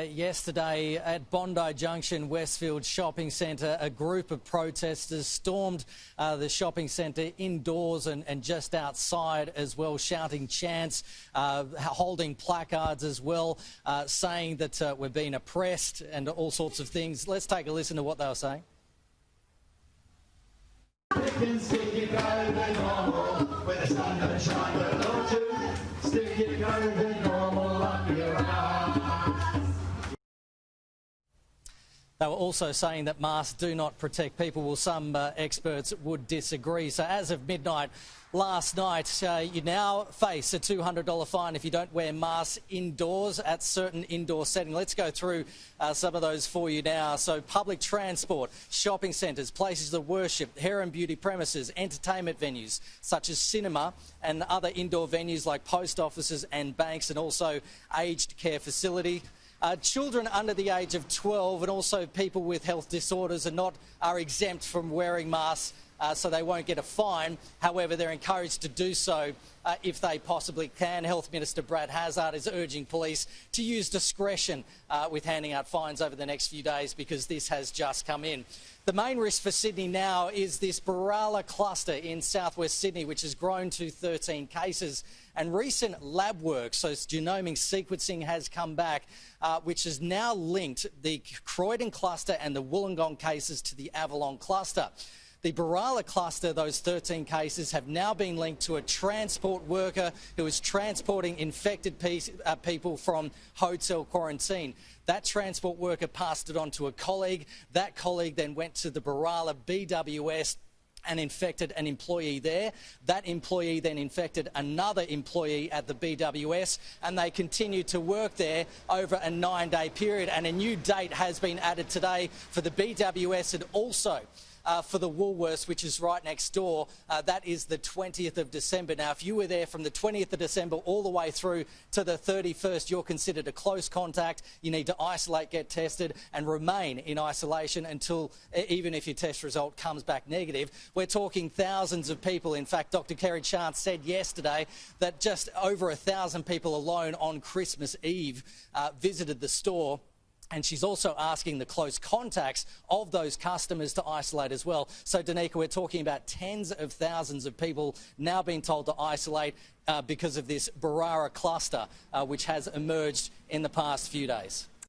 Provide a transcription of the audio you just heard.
Yesterday at Bondi Junction, Westfield shopping centre, a group of protesters stormed the shopping centre indoors and just outside as well, shouting chants, holding placards as well, saying that we're being oppressed and all sorts of things. Let's take a listen to what they were saying. They were also saying that masks do not protect people. Well, some experts would disagree. So as of midnight last night, you now face a $200 fine if you don't wear masks indoors at certain indoor settings. Let's go through some of those for you now. So public transport, shopping centres, places of worship, hair and beauty premises, entertainment venues such as cinema and other indoor venues like post offices and banks, and also aged care facility. Children under the age of 12 and also people with health disorders are exempt from wearing masks, so they won't get a fine. However, they're encouraged to do so if they possibly can. Health Minister Hazzard is urging police to use discretion with handing out fines over the next few days, because this has just come in. The main risk for Sydney now is this Berejiklian cluster in southwest Sydney, which has grown to 13 cases. And recent lab work, so genomic sequencing, has come back, which has now linked the Croydon cluster and the Wollongong cases to the Avalon cluster. The Berejiklian cluster, those 13 cases, have now been linked to a transport worker who is transporting infected people from hotel quarantine. That transport worker passed it on to a colleague. That colleague then went to the Berejiklian BWS and infected an employee there. That employee then infected another employee at the BWS, and they continued to work there over a 9-day period. And a new date has been added today for the BWS and also for the Woolworths, which is right next door. That is the 20th of December. Now, if you were there from the 20th of December all the way through to the 31st, you're considered a close contact. You need to isolate, get tested, and remain in isolation until, even if your test result comes back negative. We're talking thousands of people. In fact, Dr. Kerry Chance said yesterday that just over 1,000 people alone on Christmas Eve visited the store. And she's also asking the close contacts of those customers to isolate as well. So, Danica, we're talking about tens of thousands of people now being told to isolate because of this Berejiklian cluster, which has emerged in the past few days.